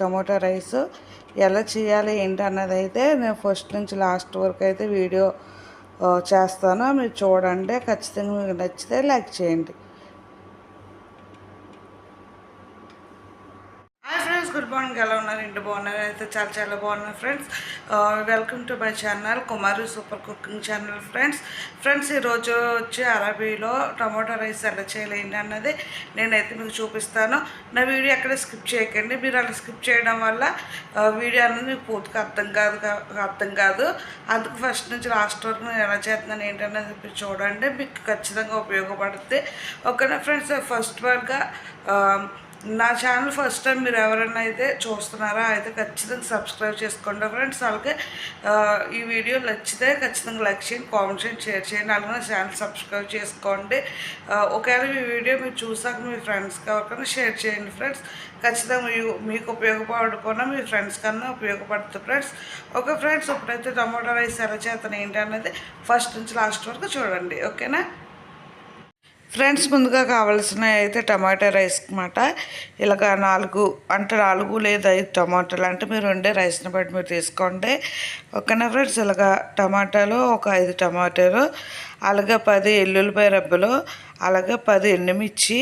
Tomato rice ఎలా చేయాలి ఏంటి అన్నది అయితే నేను ఫస్ట్ నుంచి లాస్ట్ వరకు అయితే వీడియో చేస్తాను. మీరు చూడండి. ఖచ్చితంగా మీకు నచ్చితే లైక్ చేయండి. Good morning. ఎలా ఉన్నారు? ఇంటి బాగున్నారు? అయితే చాలా చాలా బాగున్నారు friends. Welcome to my channel Kumari super cooking channel friends ఈరోజు వచ్చి అరబీలో టమాటో రైస్ ఎలా చేయాలి ఏంటి అన్నది నేనైతే మీకు చూపిస్తాను. నా వీడియో ఎక్కడ స్కిప్ చేయకండి. మీరు అలా స్కిప్ చేయడం వల్ల వీడియో అనేది మీకు పూర్తిగా అర్థం కాదు. అందుకు ఫస్ట్ నుంచి లాస్ట్ వరకు నేను ఎలా చేస్తున్నాను ఏంటన్నది మీరు చూడండి. మీకు ఖచ్చితంగా ఉపయోగపడుతుంది. ఓకేనా ఫ్రెండ్స్. ఫస్ట్ వరగా నా ఛానల్ ఫస్ట్ టైం మీరు ఎవరైనా అయితే చూస్తున్నారా అయితే ఖచ్చితంగా సబ్స్క్రైబ్ చేసుకోండి ఫ్రెండ్స్. అలాగే ఈ వీడియో నచ్చితే ఖచ్చితంగా లైక్ చేయండి, కామెంట్ చేయండి, షేర్ చేయండి. అలాగే నా ఛానల్ సబ్స్క్రైబ్ చేసుకోండి. ఒకవేళ ఈ వీడియో మీరు చూసాక మీ ఫ్రెండ్స్కి ఎవరికైనా షేర్ చేయండి ఫ్రెండ్స్. ఖచ్చితంగా మీకు ఉపయోగపడకుండా మీ ఫ్రెండ్స్ కన్నా ఉపయోగపడుతుంది ఫ్రెండ్స్. ఓకే ఫ్రెండ్స్, ఇప్పుడైతే టమాటో రైస్ ఎలా చేస్తాను ఏంటి అనేది ఫస్ట్ నుంచి లాస్ట్ వరకు చూడండి. ఓకేనా ఫ్రెండ్స్, ముందుగా కావాల్సినవి అయితే టమాటా రైస్ అన్నమాట. ఇలాగ 4 లేదా 5 టమాటాలు అంటే మీరు వండే రైస్ని బట్టి మీరు తీసుకోండి. ఓకేనా ఫ్రెండ్స్. ఇలాగ టమాటాలు ఒక 5 టమాటాలు, అలాగే 10 ఎల్లుల్లిపాయ రబ్బలు, అలాగే 10 ఎండుమిర్చి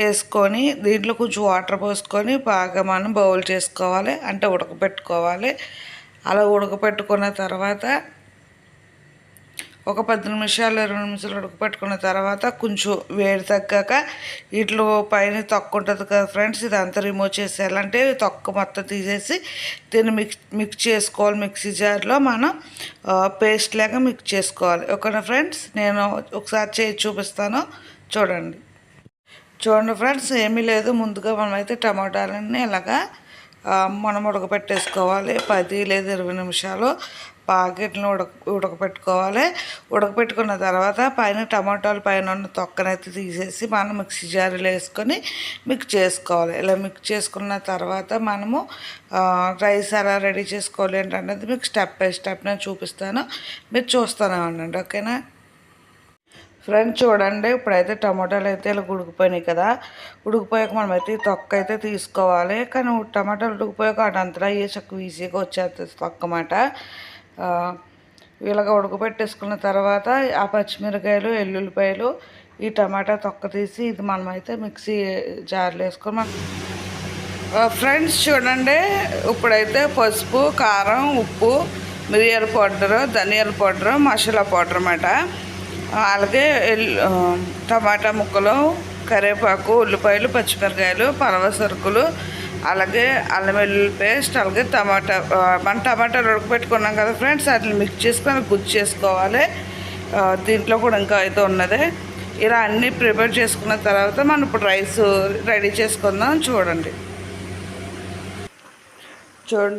వేసుకొని దీంట్లో కొంచెం వాటర్ పోసుకొని బాగా మనం బౌల్ చేసుకోవాలి, అంటే ఉడకబెట్టుకోవాలి. అలా ఉడకబెట్టుకున్న తర్వాత ఒక 10 నిమిషాలు 20 నిమిషాలు ఉడకపెట్టుకున్న తర్వాత కొంచెం వేడి తగ్గాక వీటిలో పైన తొక్క ఉంటుంది కదా ఫ్రెండ్స్, ఇదంతా రిమూవ్ చేసేయాలంటే తొక్క మొత్తం తీసేసి దీన్ని మిక్స్ చేసుకోవాలి. మిక్సీ జార్లో మనం పేస్ట్ లాగా మిక్స్ చేసుకోవాలి. ఓకేనా ఫ్రెండ్స్. నేను ఒకసారి చేసి చూపిస్తాను, చూడండి ఫ్రెండ్స్. ఏమీ లేదు, ముందుగా మనమైతే టమాటాలన్నీ ఇలాగా మనం ఉడకపెట్టేసుకోవాలి. 10 లేదా 20 నిమిషాలు బాగా ఇట్లా ఉడకపెట్టుకోవాలి. ఉడకపెట్టుకున్న తర్వాత పైన టమాటాలు పైన ఉన్న తొక్కనైతే తీసేసి మనం మిక్సీ జార్లో వేసుకొని మిక్స్ చేసుకోవాలి. ఇలా మిక్స్ చేసుకున్న తర్వాత మనము రైస్ ఎలా రెడీ చేసుకోవాలి ఏంటనేది మీకు స్టెప్ బై స్టెప్ నేను చూపిస్తాను, మీరు చూస్తూనే ఉండండి. ఓకేనా ఫ్రెండ్స్. చూడండి, ఇప్పుడైతే టమాటాలు అయితే ఇలా ఉడికిపోయినాయి కదా. ఉడికిపోయాక మనమైతే తొక్క అయితే తీసుకోవాలి. కానీ టమాటాలు ఉడికిపోయాక అదంతా అయ్యే చక్కగా ఈజీగా వచ్చేస్తుంది తొక్క మాట. ఇలాగ ఉడకబెట్టేసుకున్న తర్వాత ఆ పచ్చిమిరకాయలు, ఎల్లుల్లిపాయలు, ఈ టమాటా తొక్క తీసి ఇది మనమైతే మిక్సీ జార్లో వేసుకొని ఫ్రెండ్స్ చూడండి, ఇప్పుడైతే పసుపు, కారం, ఉప్పు, మిరియాల పౌడరు, ధనియాల పౌడరు, మసాలా పౌడర్ అన్నమాట. అలాగే టమాటా ముక్కలు, కరివేపాకు, ఉల్లిపాయలు, పచ్చిమిరకాయలు, పలవ సరుకులు, అలాగే అల్లం వెల్లుల్లి పేస్ట్, అలాగే మన టమాటాలు ఉడకపెట్టుకున్నాం కదా ఫ్రెండ్స్, వాటిని మిక్స్ చేసుకొని గుజ్జు చేసుకోవాలి. దీంట్లో కూడా ఇంకా అయితే ఉన్నది. ఇలా అన్నీ ప్రిపేర్ చేసుకున్న తర్వాత మనం ఇప్పుడు రైస్ రెడీ చేసుకుందాం. చూడండి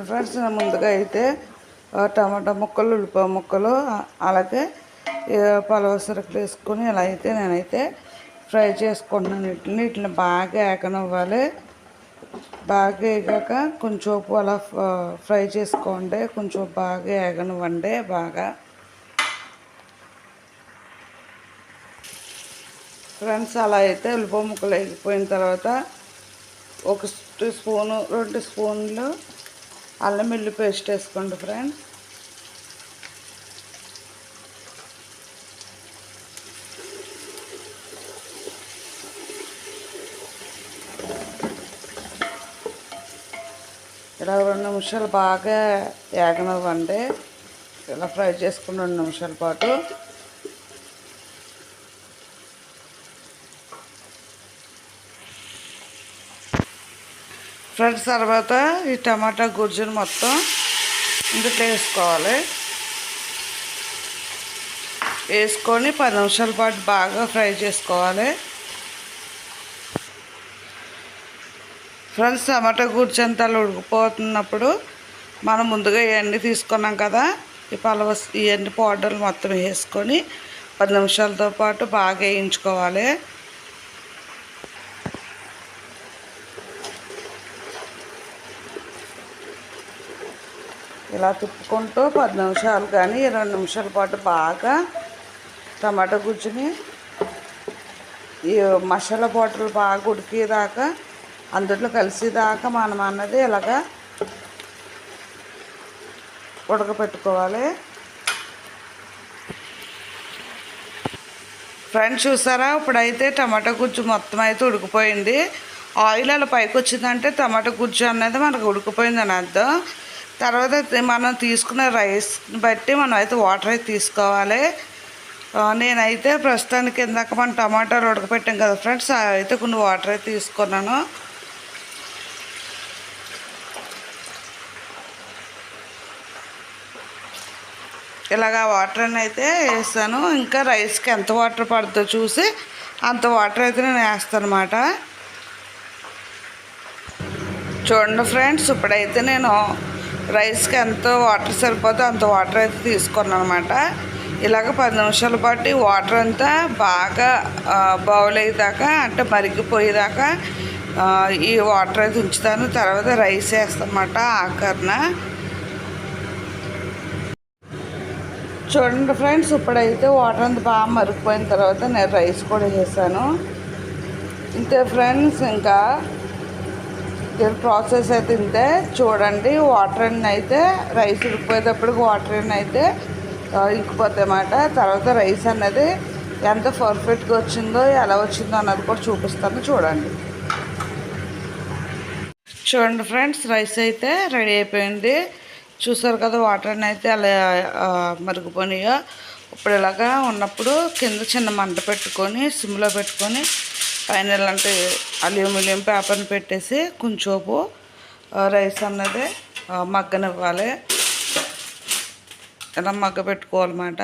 ఫ్రెండ్స్. ముందుగా అయితే టమాటా ముక్కలు, ఉల్లిపాయ ముక్కలు, అలాగే పలవ సరుకులు వేసుకొని ఇలా అయితే నేనైతే ఫ్రై చేసుకుంటున్నాను. వీటిని బాగా ఏకనివ్వాలి. బాగా వేగాక కొంచెం ఉప్పు అలా ఫ్రై చేసుకోండి. కొంచెం బాగా ఏగనివ్వండి. బాగా ఫ్రెండ్స్ అలా అయితే ఉల్లిపాయ ముక్కలు వేగిపోయిన తర్వాత 1 స్పూను 2 స్పూన్లు అల్లం వెల్లుల్లి పేస్ట్ వేసుకోండి ఫ్రెండ్స్. ఇలా 2 నిమిషాలు బాగా ఏగనివ్వండి. ఇలా ఫ్రై చేసుకుని 2 నిమిషాల పాటు ఫ్రెండ్స్. తర్వాత ఈ టమాటా గుజ్జును మొత్తం ఇందులో వేసుకోవాలి. వేసుకొని 10 నిమిషాల పాటు బాగా ఫ్రై చేసుకోవాలి ఫ్రెండ్స్. టమాటా గుజ్జు అంతా ఉడికిపోతున్నప్పుడు మనం ముందుగా ఇవన్నీ తీసుకున్నాం కదా, ఇవన్నీ పౌడర్లు మొత్తం వేసుకొని 10 నిమిషాలతో పాటు బాగా వేయించుకోవాలి. ఇలా తిప్పుకుంటూ 10 నిమిషాలు కానీ 20 నిమిషాల పాటు బాగా టమాటా గుజ్జుని ఈ మసాలా పౌడర్లు బాగా ఉడికేదాకా అందులో కలిసేదాకా మనం అన్నది ఇలాగా ఉడకపెట్టుకోవాలి. ఫ్రెండ్స్ చూసారా, ఇప్పుడైతే టమాటా గుజ్జు మొత్తం అయితే ఉడికిపోయింది. ఆయిల్ అలా పైకి వచ్చిందంటే టమాటా గుజ్జు అనేది మనకు ఉడికిపోయిందని అర్థం. తర్వాత మనం తీసుకున్న రైస్ని బట్టి మనం అయితే వాటర్ అయితే తీసుకోవాలి. నేనైతే ప్రస్తుతానికి ఇందాక మనం టమాటాలు ఉడకపెట్టాం కదా ఫ్రెండ్స్, అయితే కొన్ని వాటర్ అయితే తీసుకున్నాను. ఇలాగా వాటర్ని అయితే వేస్తాను. ఇంకా రైస్కి ఎంత వాటర్ పడుతుందో చూసి అంత వాటర్ అయితే నేను వేస్తాను అన్నమాట. చూడండి ఫ్రెండ్స్, ఇప్పుడైతే నేను రైస్కి ఎంత వాటర్ సరిపోతుందో అంత వాటర్ అయితే తీసుకున్నాను అనమాట. ఇలాగ 10 నిమిషాల పాటు వాటర్ అంతా బాగా బౌల్ అయ్యేదాకా అంటే మరిగిపోయేదాకా ఈ వాటర్ అయితే ఉంచుతాను. తర్వాత రైస్ వేస్తాను అన్నమాట ఆఖరిన. చూడండి ఫ్రెండ్స్, ఇప్పుడైతే వాటర్ అంతా బాగా మరిగిపోయిన తర్వాత నేను రైస్ కూడా వేసాను. ఇంతే ఫ్రెండ్స్, ఇంకా ప్రాసెస్ అయితే ఇంతే. చూడండి, వాటర్ అన్నీ అయితే రైస్ ఉడికిపోయేటప్పటికి వాటర్ అన్నీ అయితే ఇంకిపోతాయి అన్నమాట. తర్వాత రైస్ అన్నది ఎంత పర్ఫెక్ట్గా వచ్చిందో ఎలా వచ్చిందో అన్నది కూడా చూపిస్తాను. చూడండి ఫ్రెండ్స్, రైస్ అయితే రెడీ అయిపోయింది. చూసారు కదా, వాటర్ అన్నీ అయితే అలా మరిగిపోయినాయో. ఇప్పుడు ఇలాగా ఉన్నప్పుడు కింద చిన్న మంట పెట్టుకొని సిమ్లో పెట్టుకొని పైన ఇలాంటి అల్యూమినియం పేపర్ని పెట్టేసి కొంచెంసేపు రైస్ అన్నది మగ్గనివ్వాలి. ఇలా మగ్గ పెట్టుకోవాలన్నమాట.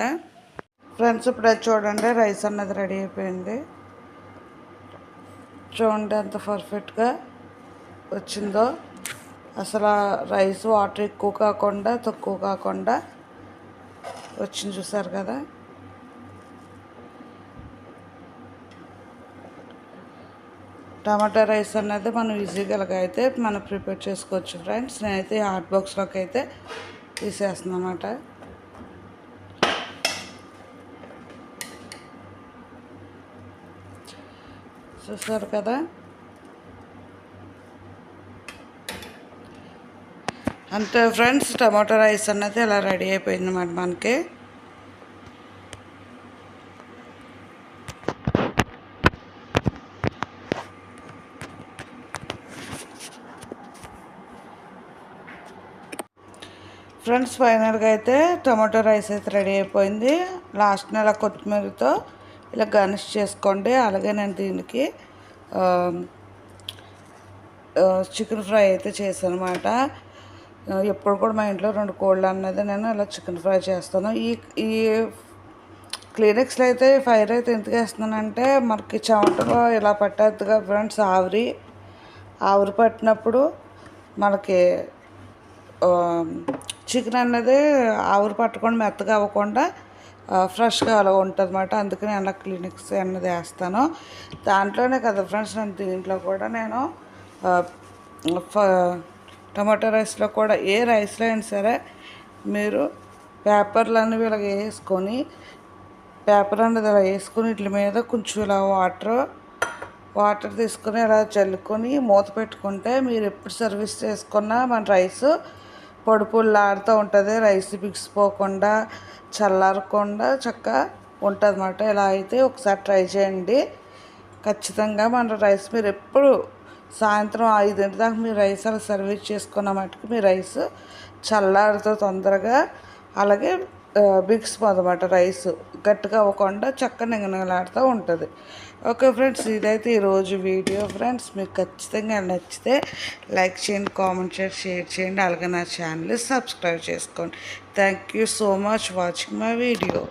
ఫ్రెండ్స్, ఇప్పుడు అది చూడండి, రైస్ అన్నది రెడీ అయిపోయింది. చూడండి ఎంత పర్ఫెక్ట్గా వచ్చిందో. అసలు రైస్ వాటర్ ఎక్కువ కాకుండా తక్కువ కాకుండా వచ్చింది. చూసారు కదా, టమాటా రైస్ అన్నది మనం ఈజీగా అయితే మనం ప్రిపేర్ చేసుకోవచ్చు ఫ్రెండ్స్. నేనైతే హాట్ బాక్స్లోకి అయితే తీసేస్తున్నాను అన్నమాట. చూసారు కదా, అంతే ఫ్రెండ్స్, టమాటో రైస్ అన్నది ఇలా రెడీ అయిపోయింది అన్నమాట మనకి. ఫ్రెండ్స్, ఫైనల్గా అయితే టమాటో రైస్ అయితే రెడీ అయిపోయింది. లాస్ట్ని ఇలా కొత్తిమీరతో ఇలా గార్నిష్ చేసుకోండి. అలాగే నేను దీనికి చికెన్ ఫ్రై అయితే చేశాను అన్నమాట. ఎప్పుడు కూడా మా ఇంట్లో 2 కోళ్ళు అన్నది నేను ఇలా చికెన్ ఫ్రై చేస్తాను. ఈ క్లినిక్స్లో అయితే ఫైర్ అయితే ఎందుకు వేస్తున్నానంటే మనకి చెమటలో ఇలా పట్టేద్దుగా ఫ్రెండ్స్. ఆవిరి పట్టినప్పుడు మనకి చికెన్ అన్నది ఆవిరి పట్టకుండా మెత్తగా అవ్వకుండా ఫ్రెష్గా అలా ఉంటుంది అన్నమాట. అందుకని అలా క్లినిక్స్ అన్నది వేస్తాను. దాంట్లోనే కదా ఫ్రెండ్స్, నేను దీంట్లో కూడా నేను టమాటో రైస్లో కూడా ఏ రైస్లో అయినా సరే మీరు పేపర్లు అనేవి ఇలా వేసుకొని పేపర్ అనేది ఇలా వేసుకొని వీటి మీద కొంచెం ఇలా వాటర్ తీసుకొని ఇలా చల్లుకొని మూత పెట్టుకుంటే మీరు ఎప్పుడు సర్వీస్ చేసుకున్నా మన రైస్ పొడిపుల్లాడుతూ ఉంటుంది. రైస్ బిగిసిపోకుండా చల్లారకుండా చక్కగా ఉంటుంది అన్నమాట. ఇలా అయితే ఒకసారి ట్రై చేయండి ఖచ్చితంగా. మన రైస్ మీరు ఎప్పుడు సాయంత్రం 5 దాకా మీరు రైస్ అలా సర్వీస్ చేసుకున్న మటుకు మీ రైస్ చల్లారుతో తొందరగా, అలాగే బిగిసిపోదన్నమాట. రైస్ గట్టిగా అవ్వకుండా చక్కగా నిగనగలాడుతూ ఉంటుంది. ఓకే ఫ్రెండ్స్, ఇదైతే ఈరోజు వీడియో ఫ్రెండ్స్. మీకు ఖచ్చితంగా నచ్చితే లైక్ చేయండి, కామెంట్ చేయండి, షేర్ చేయండి, అలాగే నా ఛానల్ సబ్స్క్రైబ్ చేసుకోండి. Thank you so much watching my video.